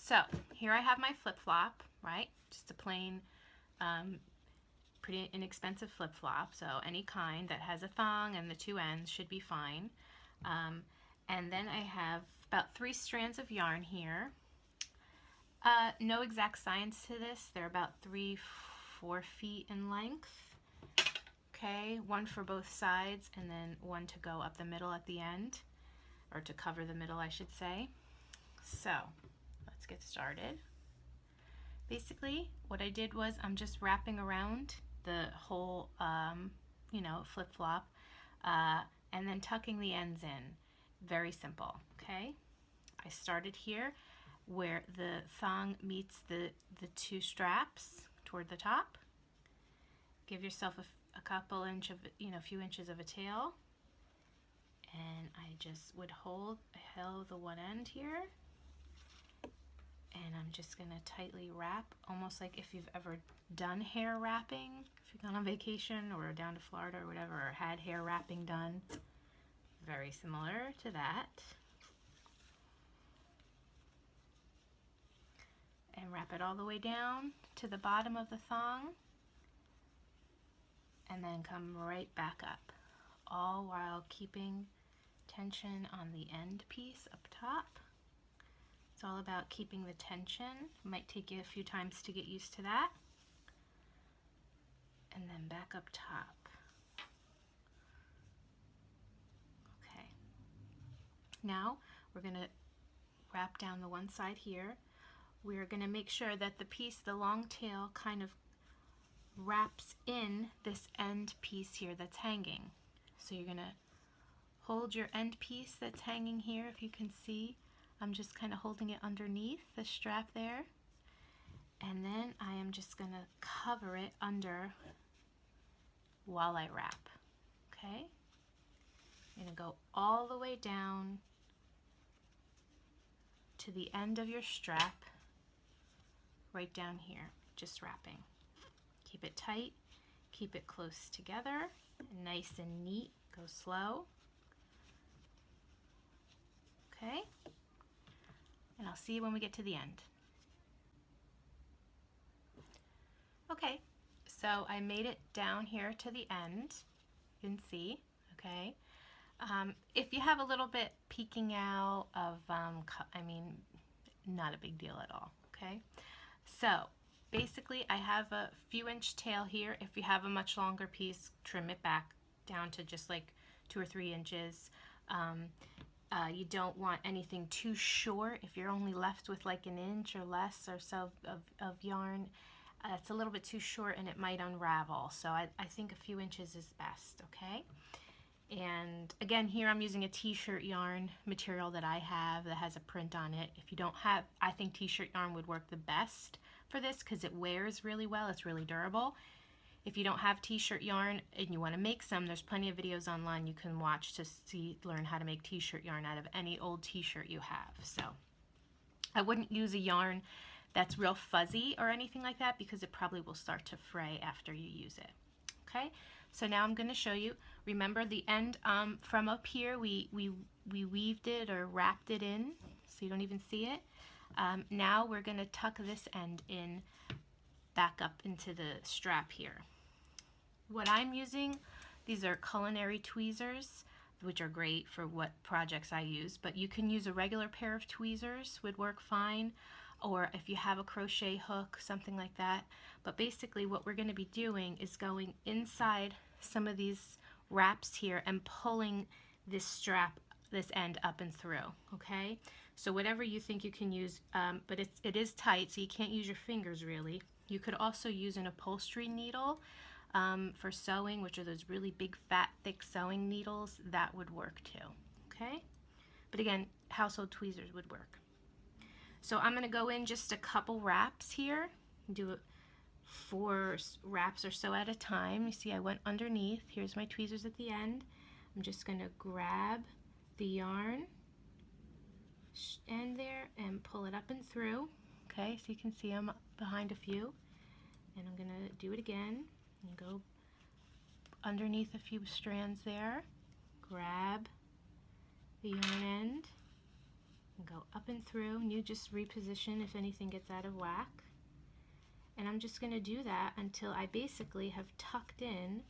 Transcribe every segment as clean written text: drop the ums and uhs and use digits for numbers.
So here I have my flip-flop, right? Just a plain, pretty inexpensive flip-flop. So any kind that has a thong and the two ends should be fine. And then I have about 3 strands of yarn here. No exact science to this. They're about 3-4 feet in length. Okay, one for both sides and then one to go up the middle at the end, or to cover the middle, I should say. So let's get started. Basically, what I did was I'm just wrapping around the whole, flip-flop, and then tucking the ends in. Very simple, okay? I started here where the thong meets the 2 straps toward the top. Give yourself a couple inch of, a few inches of a tail, and I just would held the one end here, and I'm just gonna tightly wrap, almost like if you've ever done hair wrapping, if you've gone on vacation or down to Florida or whatever, or had hair wrapping done. Very similar to that. And wrap it all the way down to the bottom of the thong, and then come right back up, all while keeping tension on the end piece up top. It's all about keeping the tension. It might take you a few times to get used to that. And then back up top. Okay. Now we're going to wrap down the one side here. We're going to make sure that the piece, the long tail, kind of wraps in this end piece here that's hanging. So you're going to hold your end piece that's hanging here. If you can see, I'm just kind of holding it underneath the strap there, and then I am just going to cover it under while I wrap. Okay, I'm going to go all the way down to the end of your strap, right down here, just wrapping. Keep it tight, keep it close together, nice and neat. Go slow. Okay, and I'll see you when we get to the end. Okay, so I made it down here to the end. You can see, okay. If you have a little bit peeking out of, not a big deal at all, okay. So basically I have a few inch tail here. If you have a much longer piece, trim it back down to just like 2 or 3 inches. You don't want anything too short. If you're only left with like an inch or less or so of yarn, it's a little bit too short and it might unravel. So I think a few inches is best, okay? And again, here I'm using a t-shirt yarn material that I have that has a print on it. If you don't have, I think t-shirt yarn would work the best for this because it wears really well. It's really durable. If you don't have t-shirt yarn and you want to make some, there's plenty of videos online you can watch to learn how to make t-shirt yarn out of any old t-shirt you have. So I wouldn't use a yarn that's real fuzzy or anything like that because it probably will start to fray after you use it. Okay, so now I'm going to show you. Remember the end from up here, we weaved it or wrapped it in, so you don't even see it. Now we're going to tuck this end in back up into the strap here. What I'm using, these are culinary tweezers, which are great for what projects I use, but you can use a regular pair of tweezers, would work fine, or if you have a crochet hook, something like that. But basically what we're going to be doing is going inside some of these wraps here and pulling this strap, this end up and through, okay? So whatever you think you can use, but it is tight, so you can't use your fingers really. You could also use an upholstery needle for sewing, which are those really big, fat, thick sewing needles. That would work too, okay? But again, household tweezers would work. So I'm going to go in just a couple wraps here, do 4 wraps or so at a time. You see I went underneath. Here's my tweezers at the end. I'm just going to grab the yarn end there and pull it up and through. Okay, so you can see I'm behind a few. And I'm going to do it again and go underneath a few strands there. Grab the yarn end, and go up and through, and you just reposition if anything gets out of whack. And I'm just going to do that until I basically have tucked in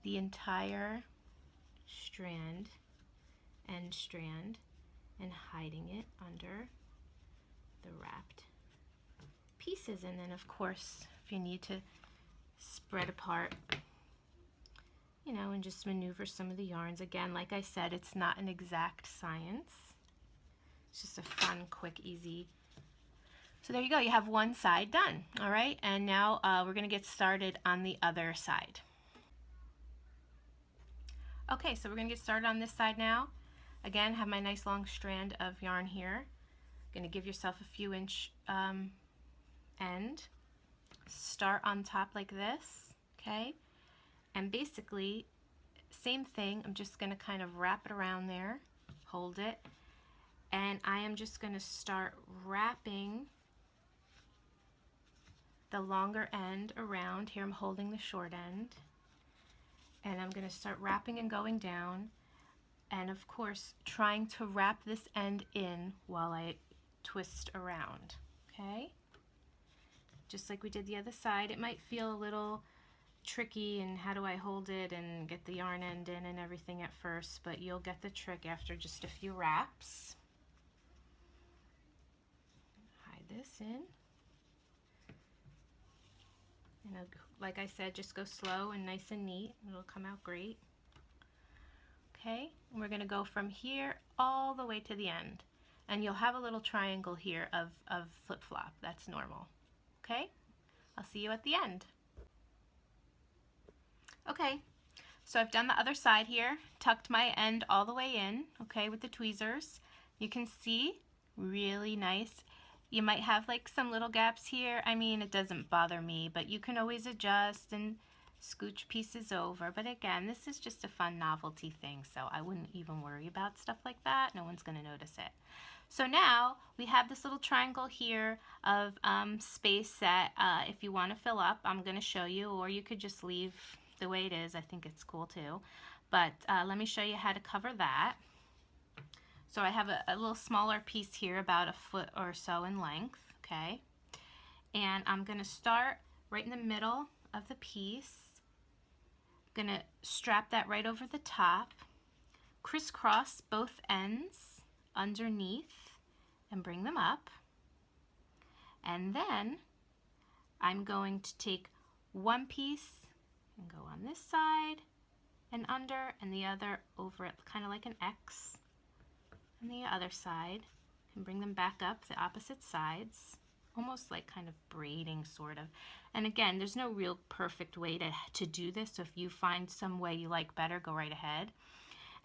the entire strand, end strand, and hiding it under the wrapped pieces. And then of course, if you need to spread apart, you know, and just maneuver some of the yarns. Again, like I said, it's not an exact science. It's just a fun, quick, easy. So there you go, you have one side done. All right, and now we're gonna get started on the other side. Okay, so we're gonna get started on this side now. Again, have my nice long strand of yarn here. Gonna give yourself a few inch end. Start on top like this, okay? And basically, same thing, I'm just gonna kind of wrap it around there, hold it, and I am just gonna start wrapping the longer end around. Here I'm holding the short end, and I'm gonna start wrapping and going down, and of course, trying to wrap this end in while I twist around, okay? Just like we did the other side. It might feel a little tricky and how do I hold it and get the yarn end in and everything at first, but you'll get the trick after just a few wraps. Hide this in. And like I said, just go slow and nice and neat. It'll come out great. Okay, and we're gonna go from here all the way to the end. And you'll have a little triangle here of flip-flop. That's normal. Okay, I'll see you at the end. Okay, so I've done the other side here, tucked my end all the way in, okay, with the tweezers. You can see, really nice. You might have like some little gaps here. I mean, it doesn't bother me, but you can always adjust and scooch pieces over. But again, this is just a fun novelty thing, so I wouldn't even worry about stuff like that. No one's gonna notice it. So now we have this little triangle here of space that if you want to fill up, I'm going to show you, or you could just leave the way it is. I think it's cool too. But let me show you how to cover that. So I have a little smaller piece here, about a foot or so in length, okay? And I'm going to start right in the middle of the piece. I'm going to strap that right over the top, crisscross both ends underneath and bring them up, and then I'm going to take one piece and go on this side and under, and the other over it, kind of like an X, and the other side, and bring them back up the opposite sides, almost like kind of braiding sort of. And again, there's no real perfect way to do this, so if you find some way you like better, go right ahead.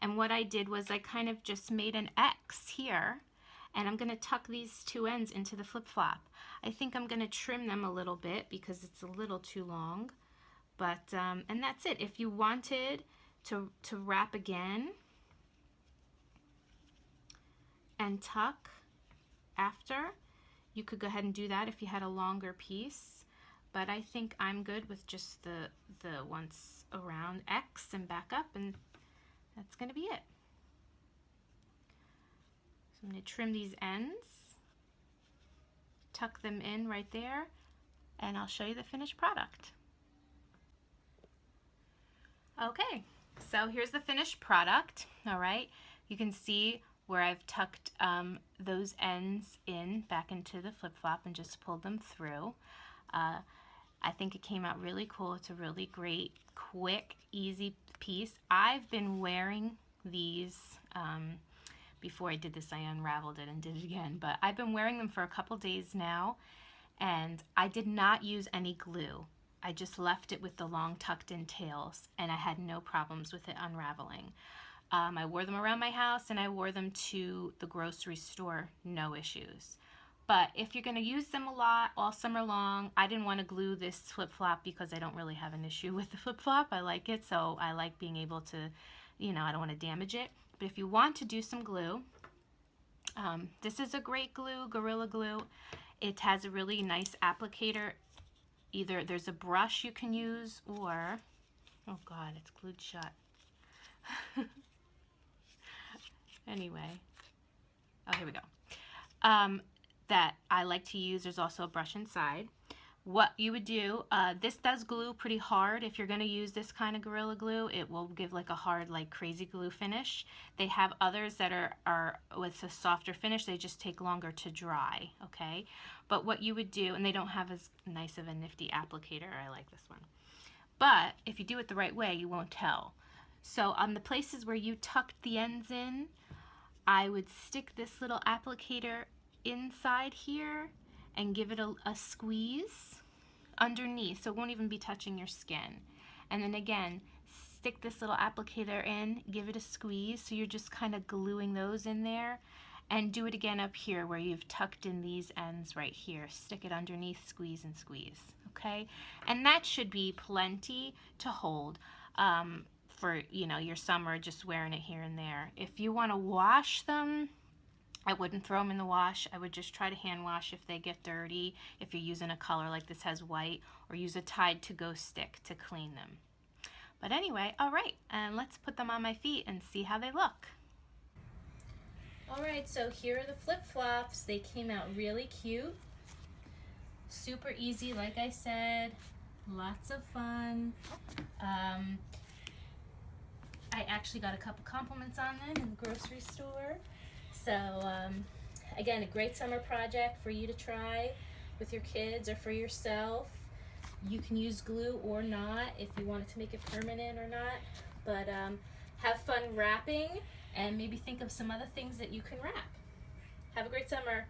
And what I did was I kind of just made an X here, and I'm going to tuck these two ends into the flip-flop. I think I'm going to trim them a little bit because it's a little too long, but and that's it. If you wanted to wrap again and tuck after, you could go ahead and do that if you had a longer piece, but I think I'm good with just the once around X and back up, and that's going to be it. So I'm going to trim these ends, tuck them in right there, and I'll show you the finished product. Okay, so here's the finished product. All right, you can see where I've tucked those ends in back into the flip-flop and just pulled them through. I think it came out really cool. It's a really great, quick, easy piece. I've been wearing these, before I did this I unraveled it and did it again, but I've been wearing them for a couple days now, and I did not use any glue. I just left it with the long tucked in tails, and I had no problems with it unraveling. I wore them around my house, and I wore them to the grocery store, no issues. But if you're going to use them a lot all summer long, I didn't want to glue this flip-flop because I don't really have an issue with the flip-flop. I like it, so I like being able to, you know, I don't want to damage it. But if you want to do some glue, this is a great glue, Gorilla Glue. It has a really nice applicator. Either there's a brush you can use, or, oh God, it's glued shut. Anyway, oh, here we go. that I like to use. There's also a brush inside. What you would do, this does glue pretty hard. If you're going to use this kind of Gorilla Glue, it will give like a hard, like crazy glue finish. They have others that are with a softer finish. They just take longer to dry, okay? But what you would do, and they don't have as nice of a nifty applicator. I like this one. But if you do it the right way, you won't tell. So on the places where you tucked the ends in, I would stick this little applicator inside here and give it a squeeze underneath, so it won't even be touching your skin. And then again, stick this little applicator in, give it a squeeze, so you're just kind of gluing those in there. And do it again up here where you've tucked in these ends right here. Stick it underneath, squeeze and squeeze, okay? And that should be plenty to hold for, you know, your summer, just wearing it here and there. If you want to wash them, I wouldn't throw them in the wash. I would just try to hand wash if they get dirty, if you're using a color like this has white, or use a Tide to Go stick to clean them. But anyway, all right, and let's put them on my feet and see how they look. All right, so here are the flip-flops. They came out really cute. Super easy, like I said. Lots of fun. I actually got a couple compliments on them in the grocery store. So again, a great summer project for you to try with your kids or for yourself. You can use glue or not if you want it to make it permanent or not. But have fun wrapping and maybe think of some other things that you can wrap. Have a great summer.